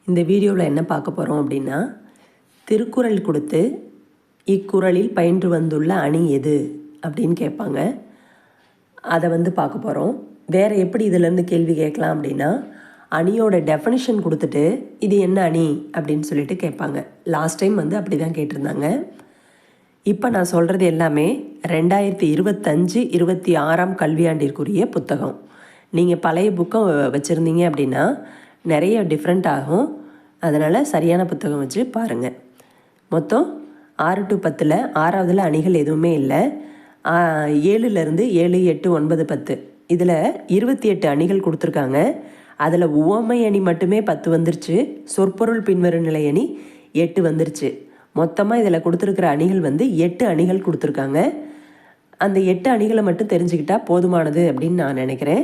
இந்த வீடியோவில் என்ன பார்க்க போகிறோம் அப்படின்னா, திருக்குறள் கொடுத்து இக்குறளில் பயின்று வந்துள்ள அணி எது அப்படின்னு கேட்பாங்க. அதை பார்க்க போகிறோம். வேறு எப்படி இதிலேருந்து கேள்வி கேட்கலாம் அப்படின்னா, அணியோட டெஃபனிஷன் கொடுத்துட்டு இது என்ன அணி அப்படின்னு சொல்லிட்டு கேட்பாங்க. லாஸ்ட் டைம் அப்படி தான் கேட்டிருந்தாங்க. இப்போ நான் சொல்கிறது எல்லாமே 2025-26 கல்வியாண்டிற்குரிய புத்தகம். நீங்கள் பழைய புக்கை வச்சுருந்தீங்க அப்படின்னா நிறைய டிஃப்ரெண்ட் ஆகும். அதனால் சரியான புத்தகம் வச்சு பாருங்கள். மொத்தம் 6 to 10 6வதுல அணிகள் எதுவுமே இல்லை. 7லேருந்து 7, 8, 9, 10 இதில் 28 அணிகள் கொடுத்துருக்காங்க. அதில் உவமை அணி மட்டுமே 10 வந்துருச்சு. சொற்பொருள் பின்வரும் நிலை அணி 8 வந்துருச்சு. மொத்தமாக இதில் கொடுத்துருக்கிற அணிகள் 8 அணிகள் கொடுத்துருக்காங்க. அந்த 8 அணிகளை மட்டும் தெரிஞ்சுக்கிட்டால் போதுமானது அப்படின்னு நான் நினைக்கிறேன்.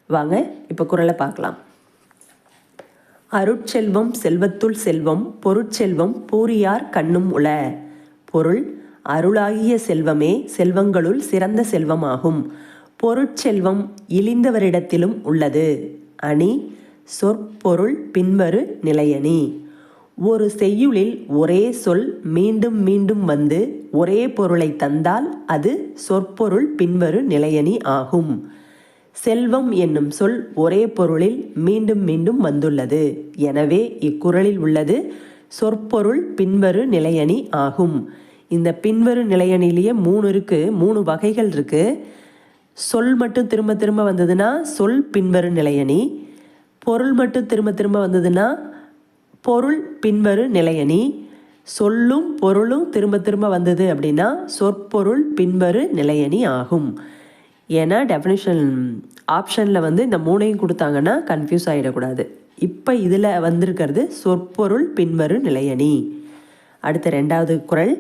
வாங்க இப்போ குறளை பார்க்கலாம். அருட்செல்வம் செல்வத்துள் செல்வம் பொருட்செல்வம் பூரியார் கண்ணும் உள. பொருள்: அருளாகிய செல்வமே செல்வங்களுள் சிறந்த செல்வமாகும். பொருட்செல்வம் இழிந்தவரிடத்திலும் உள்ளது. அணி: சொற்பொருள் பின்வரு நிலையணி. ஒரு செய்யுளில் ஒரே சொல் மீண்டும் மீண்டும் வந்து ஒரே பொருளை தந்தால் அது சொற்பொருள் பின்வரு நிலையணி ஆகும். செல்வம் என்னும் சொல் ஒரே பொருளில் மீண்டும் மீண்டும் வந்துள்ளது. எனவே இக்குறளில் உள்ளது சொற்பொருள் பின்வரு நிலையணி ஆகும். இந்த பின்வரு நிலையணிலேயே 3 இருக்குது, 3 வகைகள் இருக்குது. சொல் மட்டும் திரும்ப திரும்ப வந்ததுன்னா சொல் பின்வரு நிலையணி. பொருள் மட்டும் திரும்ப திரும்ப வந்ததுன்னா பொருள் பின்வரு நிலையணி. சொல்லும் பொருளும் திரும்ப திரும்ப வந்தது அப்படின்னா சொற்பொருள் பின்வரு நிலையணி ஆகும். ஏன்னா டெஃபினிஷன் ஆப்ஷனில் இந்த 3ஐயும் கொடுத்தாங்கன்னா கன்ஃபியூஸ் ஆகிடக்கூடாது. இப்போ இதில் வந்திருக்கிறது சொற்பொருள் பின்வரு நிலையணி. அடுத்த 2வது குறள்.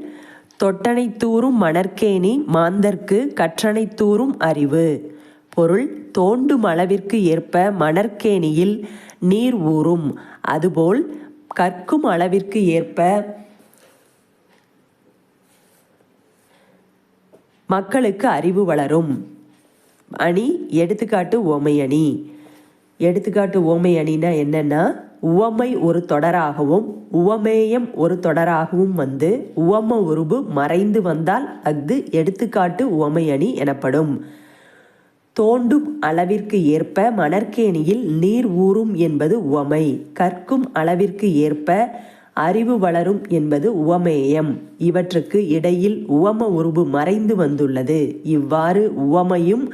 தொட்டனை தூறும் மணற்கேணி மாந்தர்க்கு கற்றனை தூறும் அறிவு. பொருள்: தோண்டும் அளவிற்கு ஏற்ப மணற்கேணியில் நீர் ஊறும். அதுபோல் கற்கும் அளவிற்கு ஏற்ப மக்களுக்கு அறிவு வளரும். அணி: எடுத்துக்காட்டு உவமை அணி. எடுத்துக்காட்டு உவமை அணினா என்னன்னா, உவமை ஒரு தொடராகவும் உவமேயம் ஒரு தொடராகவும் வந்து உவம உருபு மறைந்து வந்தால் அஃது எடுத்துக்காட்டு உவமை அணி எனப்படும். தோண்டும் அளவிற்கு ஏற்ப மணற்கேணியில் நீர் ஊறும் என்பது உவமை. கற்கும் அளவிற்கு ஏற்ப அறிவு வளரும் என்பது உவமேயம். இவற்றுக்கு இடையில் உவம உருபு மறைந்து வந்துள்ளது. இவ்வாறு உவமையும்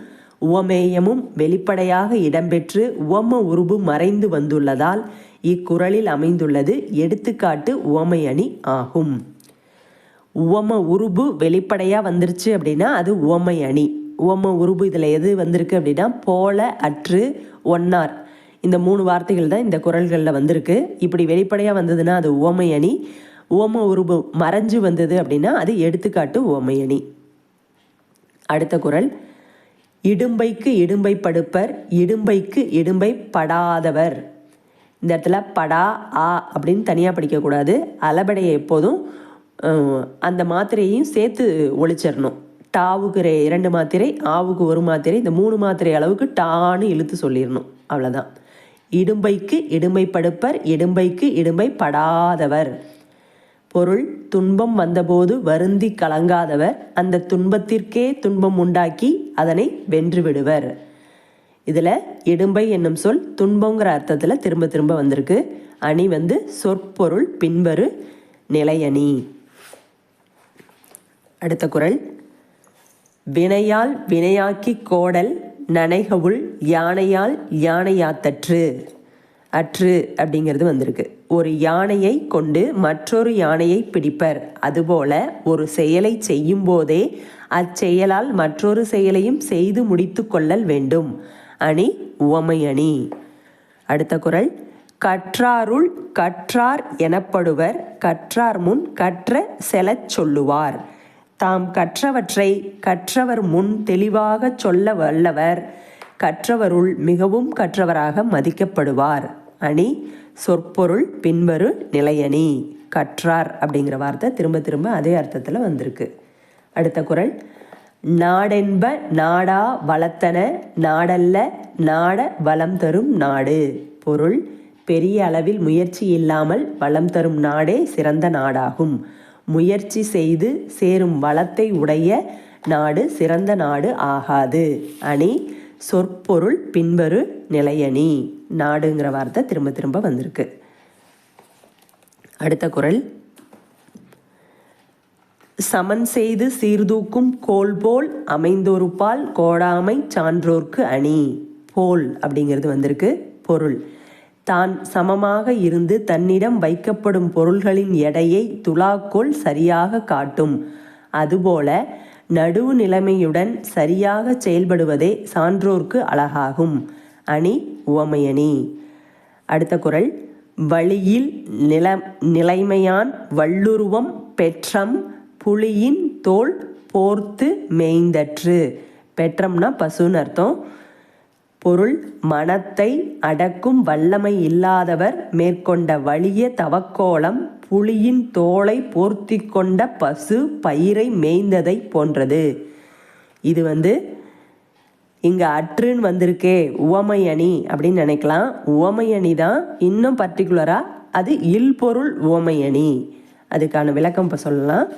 உவமேயமும் வெளிப்படையாக இடம்பெற்று உவம உருபு மறைந்து வந்துள்ளதால் இக்குறளில் அமைந்துள்ளது எடுத்துக்காட்டு உவமை அணி ஆகும். உவம உருபு வெளிப்படையாக வந்துருச்சு அப்படின்னா அது உவமை அணி. உவம உருபு இதில் எது வந்திருக்கு அப்படின்னா போல, அற்று, ஒன்னார் இந்த 3 வார்த்தைகள் தான் இந்த குறள்களில் வந்திருக்கு. இப்படி வெளிப்படையாக வந்ததுன்னா அது உவமை அணி. உவம உருபு மறைஞ்சு வந்தது அப்படின்னா அது எடுத்துக்காட்டு உவமை அணி. அடுத்த குறள். இடும்பைக்கு இடும்பை படுப்பர் இடும்பைக்கு இடும்பை படாதவர். இந்த இடத்துல படா ஆ அப்படின்னு தனியாக படிக்கக்கூடாது. அளபடையை எப்போதும் அந்த மாத்திரையையும் சேர்த்து ஒழிச்சிடணும். டாவுக்கு 2 மாத்திரை, ஆவுக்கு 1 மாத்திரை, இந்த 3 மாத்திரை அளவுக்கு டான்னு இழுத்து சொல்லிடணும். அவ்வளோதான். இடும்பைக்கு இடும்பை படுப்பர் இடும்பைக்கு இடும்பை படாதவர். பொருள்: துன்பம் வந்தபோது வருந்தி கலங்காதவர் அந்த துன்பத்திற்கே துன்பம் உண்டாக்கி அதனை வென்று விடுவர். இதில் இடும்பை என்னும் சொல் துன்பங்கிற அர்த்தத்தில் திரும்ப திரும்ப வந்திருக்கு. அணி சொற்பொருள் பின்வரு நிலையணி. அடுத்த குறள். வினையால் வினையாக்கி கோடல் நனைகவுள் யானையால் யானையாத்தற்று. அற்று அப்படிங்கிறது வந்திருக்கு. ஒரு யானையை கொண்டு மற்றொரு யானையை பிடிப்பர். அதுபோல ஒரு செயலை செய்யும் போதே அச்செயலால் மற்றொரு செயலையும் செய்து முடித்து கொள்ளல் வேண்டும். அணி உவமை அணி. அடுத்த குறள். கற்றாருள் கற்றார் எனப்படுவர் கற்றார் முன் கற்ற செலச் சொல்லுவார். தாம் கற்றவற்றை கற்றவர் முன் தெளிவாக சொல்ல வல்லவர் கற்றவருள் மிகவும் கற்றவராக மதிக்கப்படுவார். அணி சொற்பொருள் பின்வரு நிலையணி. கற்றார் அப்படிங்கிற வார்த்தை திரும்ப திரும்ப அதே அர்த்தத்தில் வந்திருக்கு. அடுத்த குறள். நாடென்ப நாடா வளத்தன நாடல்ல நாட வளம் தரும் நாடு. பொருள்: பெரிய அளவில் முயற்சி இல்லாமல் வளம் தரும் நாடே சிறந்த நாடாகும். முயற்சி செய்து சேரும் வளத்தை உடைய நாடு சிறந்த நாடு ஆகாது. அணி சொற்பொருள் பின்வரு நிலையணி. நாடுங்கிற வார்த்தை திரும்ப திரும்ப வந்திருக்கு. அடுத்த குறள். சமன் செய்து சீர்தூக்கும் கோல் போல் அமைந்தொரு பால் கோடாமை சான்றோர்க்கு அணி. போல் அப்படிங்கிறது வந்திருக்கு. பொருள் தான் சமமாக இருந்து தன்னிடம் வைக்கப்படும் பொருள்களின் எடையை துலாக்கோல் சரியாக காட்டும். அதுபோல நடுவு நிலைமையுடன் சரியாக செயல்படுவதே சான்றோர்க்கு அழகாகும். அணி உவமையணி. அடுத்த குறள். வழியில் நிலைமையான் வள்ளுருவம் பெற்றம் புலியின் தோல் போர்த்து மேய்ந்தற்று. பெற்றம்னா பசுன்னு அர்த்தம். பொருள் மனத்தை அடக்கும் வல்லமை இல்லாதவர் மேற்கொண்ட வலிய தவக்கோலம் புலியின் தோலை போர்த்தி கொண்ட பசு பயிரை மேய்ந்ததை போன்றது. இது இங்கே அற்றுன்னு வந்திருக்கே உவமை அணி அப்படின்னு நினைக்கலாம். உவமை அணி தான். இன்னும் பர்டிகுலராக அது இல்பொருள் உவமை அணி. அதுக்கான விளக்கம் இப்போ சொல்லலாம்.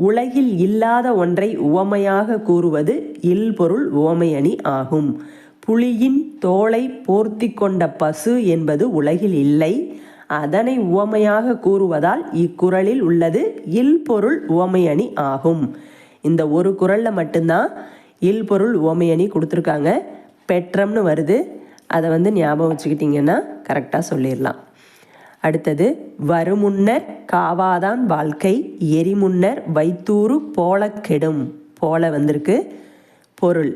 உலகில் இல்லாத ஒன்றை உவமையாக கூறுவது இல்பொருள் உவமை அணி ஆகும். புலியின் தோலை போர்த்தி கொண்ட பசு என்பது உலகில் இல்லை. அதனை உவமையாக கூறுவதால் இக்குறளில் உள்ளது இல்பொருள் உவமை அணி ஆகும். இந்த ஒரு குறளில் மட்டும்தான் இல்பொருள் உவமை அணி கொடுத்துருக்காங்க. பெற்றம்னு வருது. அதை ஞாபகம் வச்சுக்கிட்டிங்கன்னா கரெக்டாக சொல்லிடலாம். அடுத்தது. வருமுன்னர் காவாதான் வாழ்க்கை எரிமுன்னர் வைத்தூறு போல கெடும். போல வந்திருக்கு. பொருள்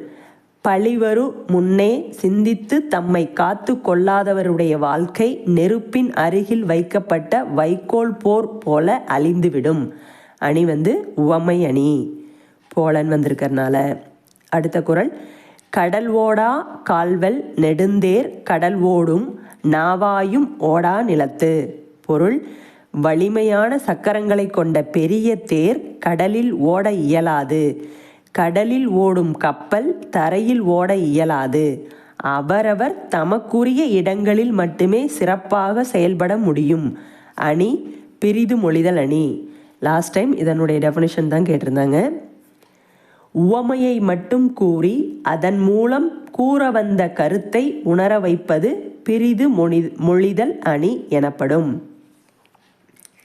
பழிவரு முன்னே சிந்தித்து தம்மை காத்து கொள்ளாதவருடைய வாழ்க்கை நெருப்பின் அருகில் வைக்கப்பட்ட வைக்கோல் போர் போல அழிந்துவிடும். அணி உவமை அணி. போலன் வந்திருக்கிறதுனால. அடுத்த குறள். கடல் ஓடா கால்வல் நெடுந்தேர் கடல் ஓடும் நாவாயும் ஓடா நிலத்து. பொருள் வலிமையான சக்கரங்களை கொண்ட பெரிய தேர் கடலில் ஓட இயலாது. கடலில் ஓடும் கப்பல் தரையில் ஓட இயலாது. அவரவர் தமக்குரிய இடங்களில் மட்டுமே சிறப்பாக செயல்பட முடியும். அணி பிரிது மொழிதல் அணி. லாஸ்ட் டைம் இதனுடைய டெஃபினிஷன் தான் கேட்டிருந்தாங்க. உவமையை மட்டும் கூறி அதன் மூலம் கூற வந்த கருத்தை உணர வைப்பது பிரிது மொழிதல் அணி எனப்படும்.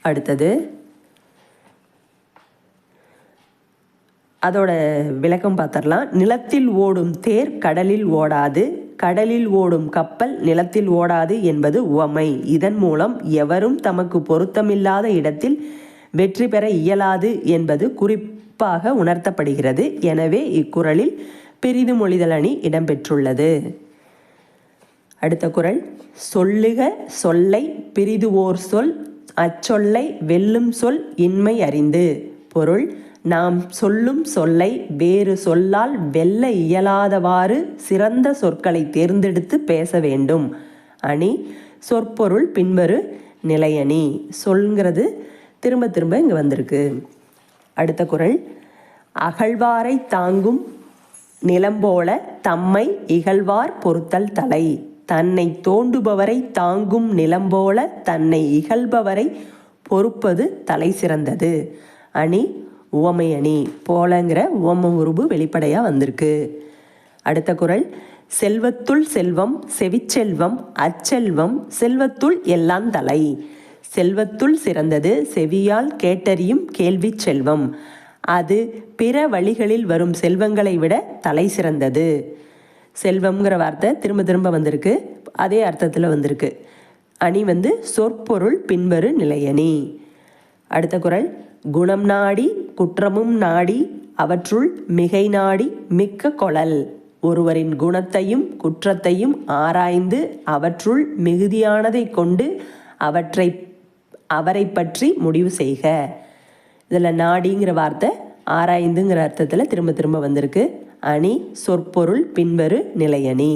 அடுத்தது. அதோட விளக்கம் பார்த்தரலாம். நிலத்தில் ஓடும் தேர் கடலில் ஓடாது, கடலில் ஓடும் கப்பல் நிலத்தில் ஓடாது என்பது உவமை. இதன் மூலம் எவரும் தமக்கு பொருத்தமில்லாத இடத்தில் வெற்றி பெற இயலாது என்பது குறிப்பாக உணர்த்தப்படுகிறது. எனவே இக்குறளில் பிரிது மொழிதல் அணி இடம்பெற்றுள்ளது. அடுத்த குறள். சொல்லுக சொல்லை பிரிதுவோர் சொல் அச்சொல்லை வெல்லும் சொல் இன்மை அறிந்து. பொருள் நாம் சொல்லும் சொல்லை வேறு சொல்லால் வெல்ல இயலாதவாறு சிறந்த சொற்களை தேர்ந்தெடுத்து பேச வேண்டும். அணி சொற்பொருள் பின்வரு நிலையணி. சொல்ங்கிறது திரும்ப திரும்ப இங்கே வந்திருக்கு. அடுத்த குறள். அகழ்வாரை தாங்கும் நிலம்போல தம்மை இகழ்வார் பொறுத்தல் தலை. தன்னை தோண்டுபவரை தாங்கும் நிலம்போல தன்னை இகழ்பவரை பொறுப்பது தலை சிறந்தது. அணி உவமை அணி. போலங்கிற உவம உருபு வெளிப்படையாக வந்திருக்கு. அடுத்த குறள். செல்வத்துள் செல்வம் செவிச்செல்வம் அச்செல்வம் செல்வத்துள் எல்லாம் தலை. செல்வத்துள் சிறந்தது செவியால் கேட்டறியும் கேள்வி செல்வம். அது பிற வழிகளில் வரும் செல்வங்களை விட தலை சிறந்தது. செல்வம்ங்கிற வார்த்தை திரும்ப திரும்ப வந்திருக்கு. அதே அர்த்தத்தில் வந்திருக்கு. அணி சொற்பொருள் பின்வரு நிலையணி. அடுத்த குறள். குணம் நாடி குற்றமும் நாடி அவற்றுள் மிகை நாடி மிக்க கொளல். ஒருவரின் குணத்தையும் குற்றத்தையும் ஆராய்ந்து அவற்றுள் மிகுதியானதை கொண்டு அவரை பற்றி முடிவு செய்க. இதில் நாடிங்கிற வார்த்தை ஆராய்ந்துங்கிற அர்த்தத்தில் திரும்ப திரும்ப வந்திருக்கு. அணி சொற்பொருள் பின்வரு நிலையணி.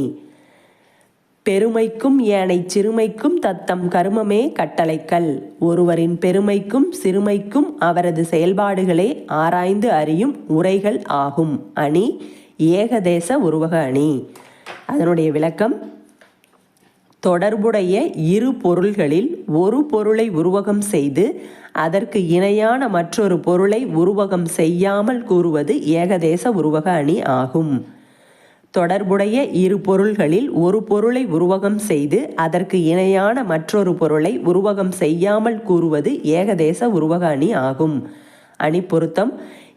பெருமைக்கும் ஏனை சிறுமைக்கும் தத்தம் கருமமே கட்டளைக்கல். ஒருவரின் பெருமைக்கும் சிறுமைக்கும் அவரது செயல்பாடுகளே ஆராய்ந்து அறியும் உரைகள் ஆகும். அணி ஏகதேச உருவக அணி. அதனுடைய விளக்கம். தொடர்புடைய இரு பொருள்களில் ஒரு பொருளை உருவகம் செய்து அதற்கு இணையான மற்றொரு பொருளை உருவகம் செய்யாமல் கூறுவது ஏகதேச உருவக அணி ஆகும். தொடர்புடைய இரு பொருள்களில் ஒரு பொருளை உருவகம் செய்து அதற்கு இணையான மற்றொரு பொருளை உருவகம் செய்யாமல் கூறுவது ஏகதேச உருவக அணி ஆகும். அணி பொருத்தம்.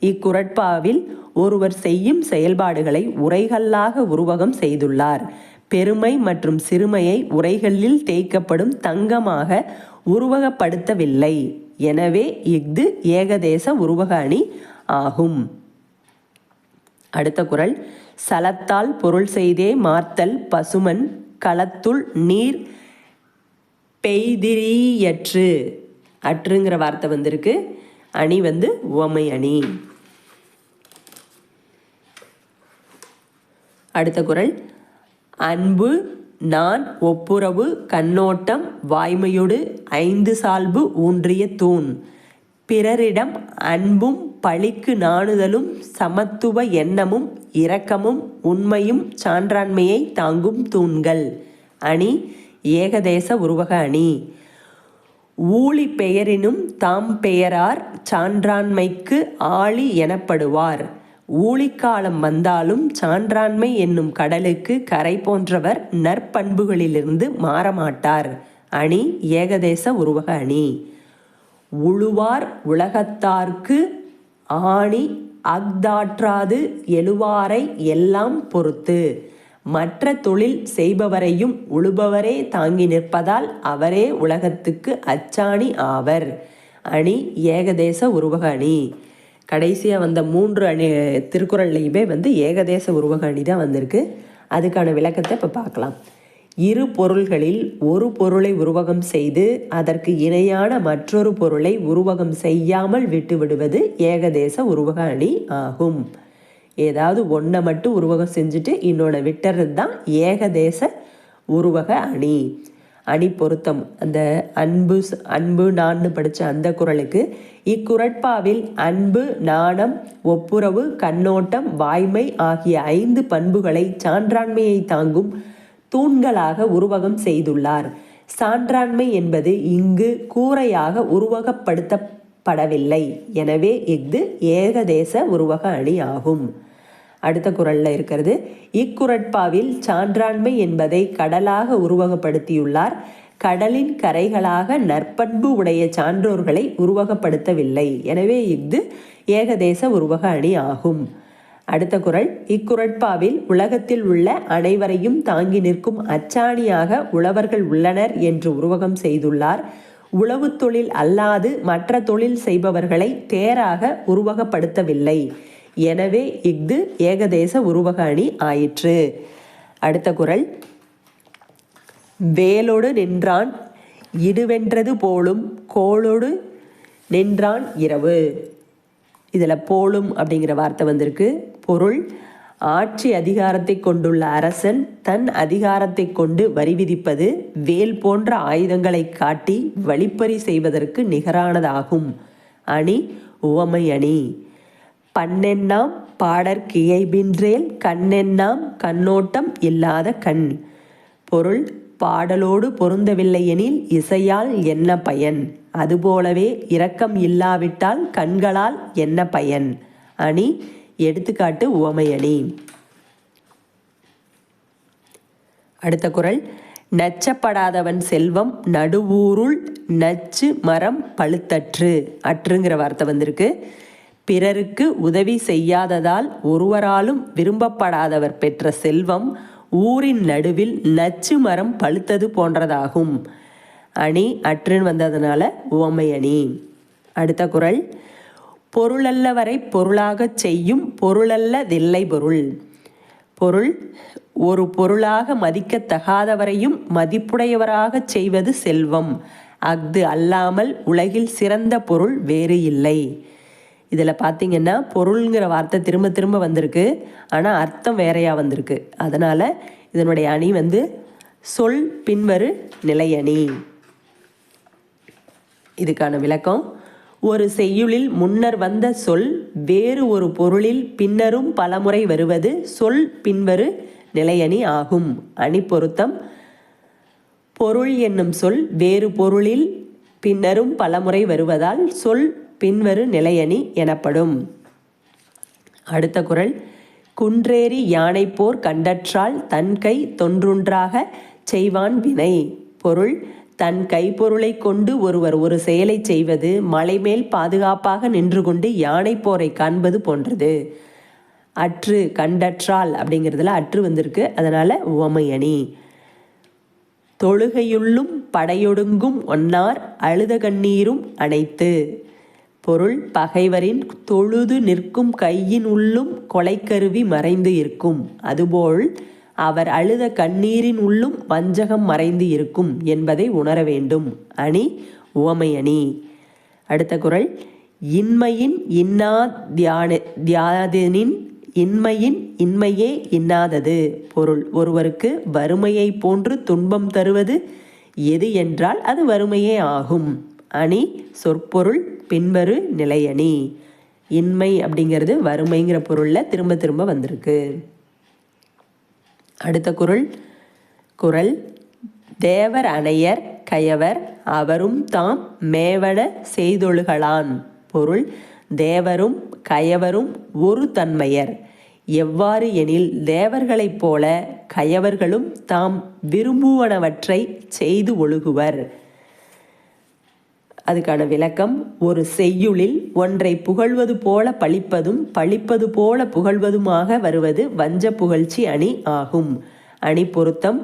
இக்குறட்பாவில் ஒருவர் செய்யும் செயல்பாடுகளை உரைகல்லாக உருவகம் செய்துள்ளார். பெருமை மற்றும் சிறுமையை உரைகளில் தேய்க்கப்படும் தங்கமாக உருவகப்படுத்தவில்லை. எனவே இஃது ஏகதேச உருவக அணி ஆகும். அடுத்த குறள். சலத்தால் பொருள் செய்தே மார்த்தல் பசுமன் களத்துள் நீர் பெய்திரியற்று. அற்றுங்கிற வார்த்தை வந்திருக்கு. அணி உவமை அணி. அடுத்த குறள். அன்பு நான் ஒப்புரவு கண்ணோட்டம் வாய்மையோடு ஐந்து சால்பு ஊன்றிய தூண். பிறரிடம் அன்பும் பழிக்கு நாணுதலும் சமத்துவ எண்ணமும் இரக்கமும் உண்மையும் சான்றாண்மையை தாங்கும் தூண்கள். அணி ஏகதேச உருவக அணி. ஊழி பெயரினும் தாம் பெயரார் சான்றாண்மைக்கு ஆழி எனப்படுவார். ஊழிக்காலம் வந்தாலும் சான்றாண்மை என்னும் கடலுக்கு கரை போன்றவர் நற்பண்புகளிலிருந்து மாறமாட்டார். அணி ஏகதேச உருவக அணி. உழுவார் உலகத்தார்க்கு ஆணி அஃதாற்றாது எழுவாரை எல்லாம் பொறுத்து. மற்ற தொழில் செய்பவரையும் உழுபவரே தாங்கி நிற்பதால் அவரே உலகத்துக்கு அச்சாணி ஆவர். அணி ஏகதேச உருவக அணி. கடைசியாக வந்த 3 அணி திருக்குறள்லையுமே ஏகதேச உருவக அணி தான் வந்திருக்கு. அதுக்கான விளக்கத்தை இப்போ பார்க்கலாம். இரு பொருள்களில் ஒரு பொருளை உருவகம் செய்து அதற்கு இணையான மற்றொரு பொருளை உருவகம் செய்யாமல் விட்டு விடுவது ஏகதேச உருவக அணி ஆகும். ஏதாவது ஒன்றை மட்டும் உருவகம் செஞ்சுட்டு இன்னொன்று விட்டுறது தான் ஏகதேச உருவக அணி. அணி பொருத்தம். அந்த அன்பு நான்னு படித்த அந்த குறளுக்கு இக்குறட்பாவில் அன்பு நாணம் ஒப்புரவு கண்ணோட்டம் வாய்மை ஆகிய 5 பண்புகளை சான்றாண்மையை தாங்கும் தூண்களாக உருவகம் செய்துள்ளார். சான்றாண்மை என்பது இங்கு கூரையாக உருவகப்படுத்தப்படவில்லை. எனவே இஃது ஏகதேச உருவக அணி ஆகும். அடுத்த குறள்ல இருக்கிறது. இக்குறட்பாவில் சான்றாண்மை என்பதை கடலாக உருவகப்படுத்தியுள்ளார். கடலின் கரைகளாக நற்பண்பு உடைய சான்றோர்களை உருவகப்படுத்தவில்லை. எனவே இஃது ஏகதேச உருவக அணி ஆகும். அடுத்த குறள். இக்குறட்பாவில் உலகத்தில் உள்ள அனைவரையும் தாங்கி நிற்கும் அச்சாணியாக உழவர்கள் உள்ளனர் என்று உருவகம் செய்துள்ளார். உழவு தொழில் அல்லாது மற்ற தொழில் செய்பவர்களை தேராக உருவகப்படுத்தவில்லை. எனவே இஃது ஏகதேச உருவக அணி ஆயிற்று. அடுத்த குறள். வேலோடு நின்றான் இடுவென்றது போலும் கோளோடு நின்றான் இரவு. இதில் போலும் அப்படிங்கிற வார்த்தை வந்திருக்கு. பொருள். ஆட்சி அதிகாரத்தை கொண்டுள்ள அரசன் தன் அதிகாரத்தை கொண்டு வரி விதிப்பது வேல் போன்ற ஆயுதங்களை காட்டி வழிப்பறி செய்வதற்கு நிகரானதாகும். அணி உவமை அணி. பண்ணெண்ணாம் பாடற்கியைபின்றேல் கண்ணெண்ணாம் கண்ணோட்டம் இல்லாத கண். பொருள். பாடலோடு பொருந்தவில்லை எனில் இசையால் என்ன பயன்? அதுபோலவே இரக்கம் இல்லாவிட்டால் கண்களால் என்ன பயன்? அணி எடுத்துக்காட்டு உவமை அணி. அடுத்த குறள். நச்சப்படாதவன் செல்வம் நடுவூருள் நச்சு மரம் பழுத்தற்று. அற்றுங்கிற வார்த்தை வந்திருக்கு. பிறருக்கு உதவி செய்யாததால் ஒருவராலும் விரும்பப்படாதவர் பெற்ற செல்வம் ஊரின் நடுவில் நச்சு மரம் பழுத்தது போன்றதாகும். அணி அற்றுன்னு வந்ததுனால உவமை அணி. அடுத்த குறள். பொருளல்லவரை பொருளாகச் செய்யும் பொருளல்லதில்லை பொருள். பொருள். ஒரு பொருளாக மதிக்கத்தகாதவரையும் மதிப்புடையவராக செய்வது செல்வம். அஃது அல்லாமல் உலகில் சிறந்த பொருள் வேறு இல்லை. இதில் பார்த்தீங்கன்னா பொருள்ங்கிற வார்த்தை திரும்ப திரும்ப வந்திருக்கு. ஆனால் அர்த்தம் வேறையாக வந்திருக்கு. அதனால் இதனுடைய அணி சொல் பின்வரு நிலையணி. இதுக்கான விளக்கம். ஒரு செய்யுளில் முன்னர் வந்த சொல் வேறு ஒரு பொருளில் பின்னரும் பலமுறை வருவது சொல் பின்வரு நிலையணி ஆகும். அணி பொருத்தம். பொருள் என்னும் சொல் வேறு பொருளில் பின்னரும் பலமுறை வருவதால் சொல் பின்வரு நிலையணி எனப்படும். அடுத்த குறள். குன்றேறி யானை போர் கண்டற்றால் தன் கை தொன்றுன்றாக செய்வான் வினை. பொருள். தன் கைப்பொருளை கொண்டு ஒருவர் ஒரு செயலை செய்வது மலைமேல் பாதுகாப்பாக நின்று கொண்டு யானை போரை காண்பது போன்றது. அற்று கண்டற்றால் அப்படிங்கிறதுல அற்று வந்திருக்கு, அதனால உவமை அணி. தொழுகையுள்ளும் படையொடுங்கும் ஒன்னார் அழுத கண்ணீரும் அனைத்து. பொருள். பகைவரின் தொழுது நிற்கும் கையின் உள்ளும் கொலைக்கருவி மறைந்து இருக்கும், அதுபோல் அவர் அழுத கண்ணீரின் உள்ளும் வஞ்சகம் மறைந்து இருக்கும் என்பதை உணர வேண்டும். அணி உவமை அணி. அடுத்த குறள். இன்மையின் இன்னா தியாதனின் இன்மையின் இன்மையே இன்னாதது. பொருள். ஒருவருக்கு வறுமையை போன்று துன்பம் தருவது எது என்றால் அது வறுமையே ஆகும். அணி சொற்பொருள் பின்வரு நிலையணி. இன்மை அப்படிங்கிறது வறுமைங்கிற பொருளில் திரும்ப திரும்ப வந்திருக்கு. அடுத்த குறள். தேவர் அணையர் கயவர் அவரும் தாம் மேவன செய்தொழுகலான். பொருள். தேவரும் கயவரும் ஒரு தன்மையர். எவ்வாறு எனில் தேவர்களைப் போல கயவர்களும் தாம் விரும்புவனவற்றை செய்து ஒழுகுவர். அதுக்கான விளக்கம். ஒரு செய்யுளில் ஒன்றை புகழ்வது போல பழிப்பதும் பழிப்பது போல புகழ்வதுமாக வருவது வஞ்ச புகழ்ச்சி அணி ஆகும். அணி பொருத்தம்.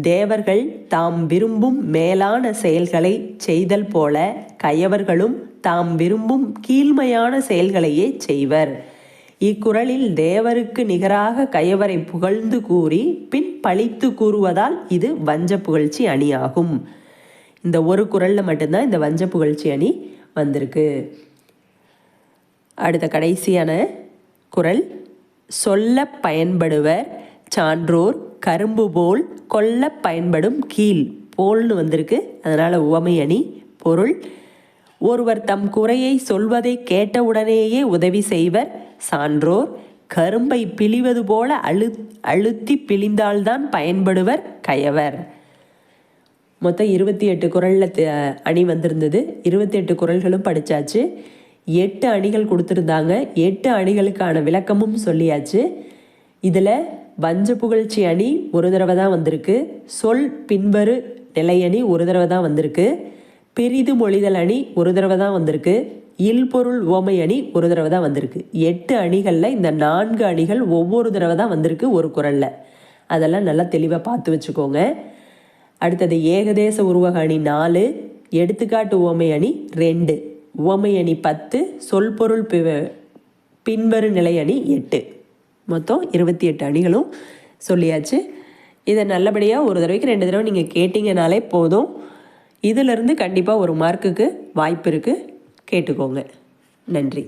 தேவர்கள் தாம் விரும்பும் மேலான செயல்களை செய்தல் போல கயவர்களும் தாம் விரும்பும் கீழ்மையான செயல்களையே செய்வர். இக்குறளில் தேவருக்கு நிகராக கயவரை புகழ்ந்து கூறி பின் பழித்து கூறுவதால் இது வஞ்ச புகழ்ச்சி அணியாகும். இந்த ஒரு குறளில் மட்டும்தான் இந்த வஞ்ச புகழ்ச்சி அணி வந்திருக்கு. அடுத்த கடைசியான குறள். சொல்ல பயன்படுவர் சான்றோர் கரும்பு போல் கொல்ல பயன்படும் கீழ். போல்னு வந்திருக்கு, அதனால் உவமை அணி. பொருள். ஒருவர் தம் குறையை சொல்வதை கேட்டவுடனேயே உதவி செய்வர் சான்றோர். கரும்பை பிழிவது போல அழுத்தி பிழிந்தால்தான் பயன்படுவர் கயவர். மொத்தம் 28 குறளில் அணி வந்திருந்தது. 28 குறள்களும் படித்தாச்சு. 8 அணிகள் கொடுத்துருந்தாங்க. 8 அணிகளுக்கான விளக்கமும் சொல்லியாச்சு. இதில் வஞ்ச புகழ்ச்சி அணி ஒரு தடவை தான் வந்திருக்கு. சொல் பின்வரு நிலையணி ஒரு தடவை தான் வந்திருக்கு. பிரிது மொழிதல் அணி ஒரு தடவை தான் வந்திருக்கு. இல்பொருள் உவமை அணி ஒரு தடவை தான் வந்திருக்கு. 8 அணிகளில் இந்த 4 அணிகள் ஒவ்வொரு தடவை தான் வந்திருக்கு ஒரு குறளில். அதெல்லாம் நல்லா தெளிவாக பார்த்து வச்சுக்கோங்க. அடுத்தது ஏகதேச உருவக அணி 4, எடுத்துக்காட்டு உவமை அணி 2, உவமை அணி 10, சொல்பொருள் பின்வரு நிலை அணி 8. மொத்தம் 28 அணிகளும் சொல்லியாச்சு. இதை நல்லபடியாக ஒரு தடவைக்கு 2 தடவை நீங்கள் கேட்டிங்கனாலே போதும். இதிலிருந்து கண்டிப்பாக ஒரு மார்க்குக்கு வாய்ப்பு இருக்குது, கேட்டுக்கோங்க. நன்றி.